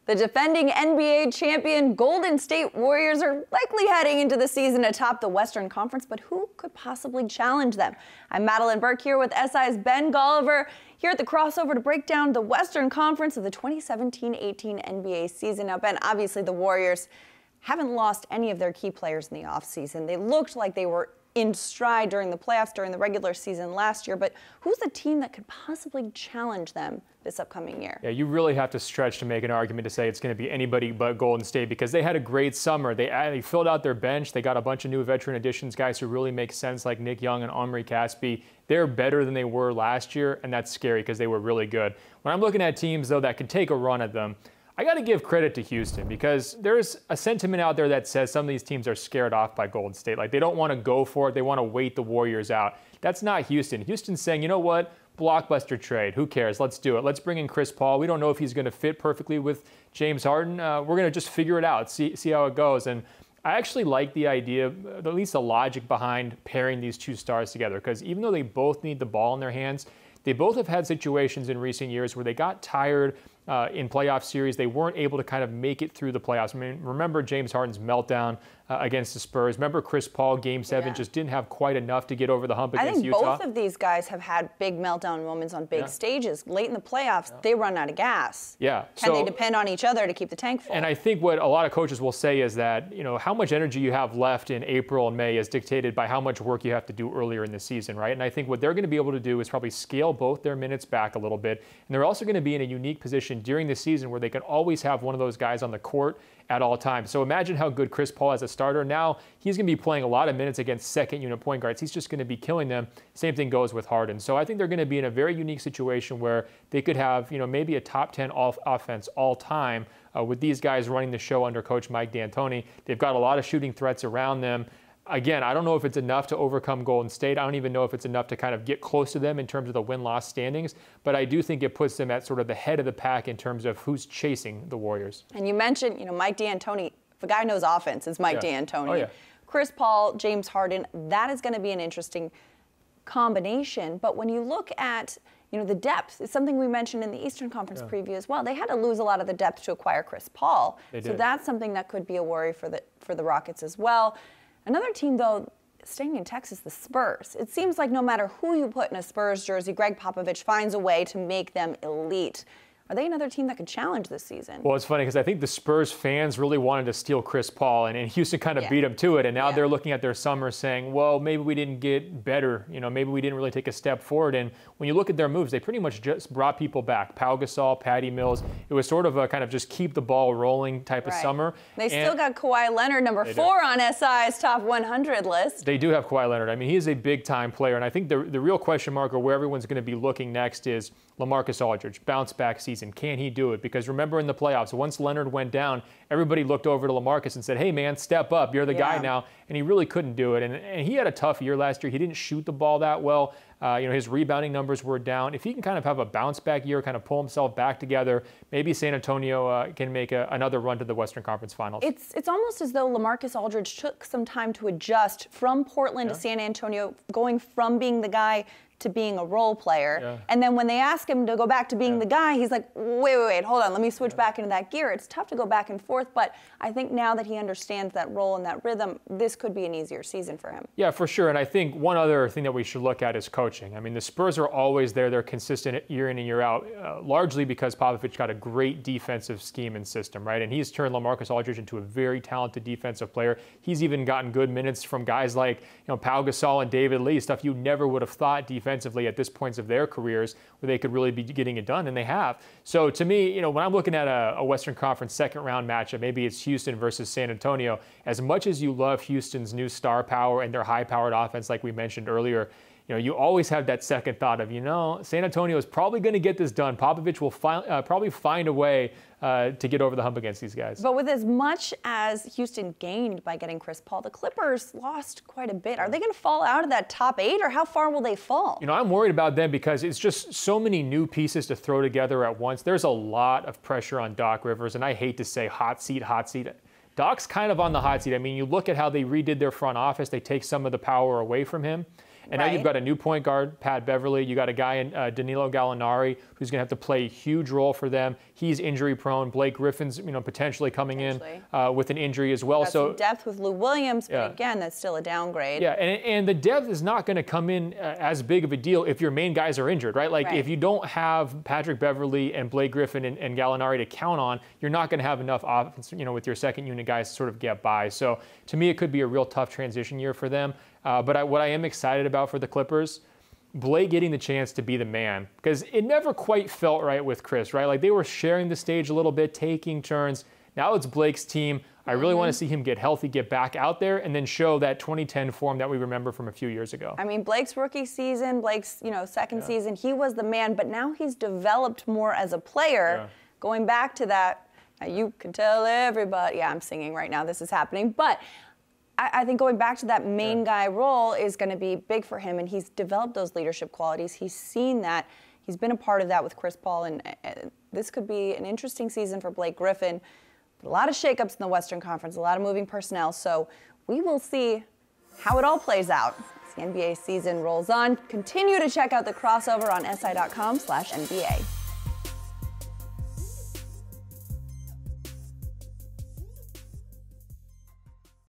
The defending NBA champion Golden State Warriors are likely heading into the season atop the Western Conference, but who could possibly challenge them? I'm Madelyn Burke here with SI's Ben Golliver here at the crossover to break down the Western Conference of the 2017-18 NBA season. Now, Ben, obviously the Warriors haven't lost any of their key players in the offseason. They looked like they were in stride during the playoffs, during the regular season last year, but who's the team that could possibly challenge them this upcoming year? Yeah, you really have to stretch to make an argument to say it's going to be anybody but Golden State, because they had a great summer. They filled out their bench. They got a bunch of new veteran additions, guys who really make sense, like Nick Young and Omri Caspi. They're better than they were last year, and that's scary because they were really good. When I'm looking at teams, though, that could take a run at them, I got to give credit to Houston, because there's a sentiment out there that says some of these teams are scared off by Golden State. Like, they don't want to go for it. They want to wait the Warriors out. That's not Houston. Houston's saying, you know what? Blockbuster trade. Who cares? Let's do it. Let's bring in Chris Paul. We don't know if he's going to fit perfectly with James Harden. We're going to just figure it out, see how it goes. And I actually like the idea, at least the logic behind pairing these two stars together, because even though they both need the ball in their hands, they both have had situations in recent years where they got tired in playoff series. They weren't able to kind of make it through the playoffs. I mean, remember James Harden's meltdown against the Spurs. Remember Chris Paul, Game 7, just didn't have quite enough to get over the hump against Utah. I think both of these guys have had big meltdown moments on big stages. Late in the playoffs, they run out of gas. Yeah. Can they depend on each other to keep the tank full? And I think what a lot of coaches will say is that, you know, how much energy you have left in April and May is dictated by how much work you have to do earlier in the season, right? And I think what they're going to be able to do is probably scale both their minutes back a little bit. And they're also going to be in a unique position during the season where they can always have one of those guys on the court at all times. So imagine how good Chris Paul as a starter. Now he's going to be playing a lot of minutes against second unit point guards. He's just going to be killing them. Same thing goes with Harden. So I think they're going to be in a very unique situation where they could have, you know, maybe a top 10 offense all time with these guys running the show under Coach Mike D'Antoni. They've got a lot of shooting threats around them. Again, I don't know if it's enough to overcome Golden State. I don't even know if it's enough to kind of get close to them in terms of the win-loss standings, but I do think it puts them at sort of the head of the pack in terms of who's chasing the Warriors. And you mentioned, you know, Mike D'Antoni. If a guy knows offense, it's Mike D'Antoni. Oh, yeah. Chris Paul, James Harden, that is going to be an interesting combination. But when you look at, you know, the depth, it's something we mentioned in the Eastern Conference preview as well. They had to lose a lot of the depth to acquire Chris Paul. So that's something that could be a worry for the Rockets as well. Another team, though, staying in Texas, the Spurs. It seems like no matter who you put in a Spurs jersey, Greg Popovich finds a way to make them elite. Are they another team that could challenge this season? Well, it's funny because I think the Spurs fans really wanted to steal Chris Paul, and Houston kind of beat him to it. And now they're looking at their summer saying, well, maybe we didn't get better. You know, maybe we didn't really take a step forward. And when you look at their moves, they pretty much just brought people back. Pau Gasol, Patty Mills. It was sort of a kind of just keep the ball rolling type of summer. They still got Kawhi Leonard, number 4 on SI's top 100 list. They do have Kawhi Leonard. I mean, he is a big-time player. And I think the real question mark, or where everyone's going to be looking next, is LaMarcus Aldridge, bounce-back season. Can he do it? Because remember in the playoffs, once Leonard went down, everybody looked over to LaMarcus and said, hey, man, step up. You're the guy now. And he really couldn't do it. And he had a tough year last year. He didn't shoot the ball that well. You know, his rebounding numbers were down. If he can kind of have a bounce-back year, kind of pull himself back together, maybe San Antonio can make another run to the Western Conference Finals. It's almost as though LaMarcus Aldridge took some time to adjust from Portland to San Antonio, going from being the guy to being a role player. And then when they ask him to go back to being the guy, he's like, wait, hold on, let me switch back into that gear. It's tough to go back and forth, but I think now that he understands that role and that rhythm, this could be an easier season for him. Yeah, for sure. And I think one other thing that we should look at is coaching. I mean, the Spurs are always there. They're consistent year in and year out, largely because Popovich got a great defensive scheme and system, right? And he's turned LaMarcus Aldridge into a very talented defensive player. He's even gotten good minutes from guys like, you know, Pau Gasol and David Lee, stuff you never would have thought defensively at this point of their careers where they could really be getting it done, and they have. So to me, you know, when I'm looking at a Western Conference second-round matchup, maybe it's Houston versus San Antonio, as much as you love Houston's new star power and their high-powered offense like we mentioned earlier, you know, you always have that second thought of, you know, San Antonio is probably going to get this done. Popovich will probably find a way to get over the hump against these guys. But with as much as Houston gained by getting Chris Paul, the Clippers lost quite a bit. Are they going to fall out of that top 8, or how far will they fall? You know, I'm worried about them because it's just so many new pieces to throw together at once. There's a lot of pressure on Doc Rivers, and I hate to say hot seat. Doc's kind of on the hot seat. I mean, you look at how they redid their front office. They take some of the power away from him. And now you've got a new point guard, Pat Beverly. You got a guy in Danilo Gallinari who's going to have to play a huge role for them. He's injury prone. Blake Griffin's potentially coming in with an injury as well. So some depth with Lou Williams, but again, that's still a downgrade. Yeah, and the depth is not going to come in as big of a deal if your main guys are injured, right? Like if you don't have Patrick Beverly and Blake Griffin and Gallinari to count on, you're not going to have enough offense, with your second unit guys to sort of get by. So to me, it could be a real tough transition year for them. But what I am excited about for the Clippers, Blake getting the chance to be the man, because it never quite felt right with Chris, right? Like they were sharing the stage a little bit, taking turns. Now it's Blake's team. I really want to see him get healthy, get back out there, and then show that 2010 form that we remember from a few years ago. I mean, Blake's rookie season, Blake's second season, he was the man, but now he's developed more as a player. Going back to that, you can tell everybody. Yeah, I'm singing right now. This is happening, but I think going back to that main guy role is going to be big for him, and he's developed those leadership qualities. He's seen that. He's been a part of that with Chris Paul, and this could be an interesting season for Blake Griffin. But a lot of shakeups in the Western Conference, a lot of moving personnel, so we will see how it all plays out as the NBA season rolls on. Continue to check out the crossover on si.com/NBA.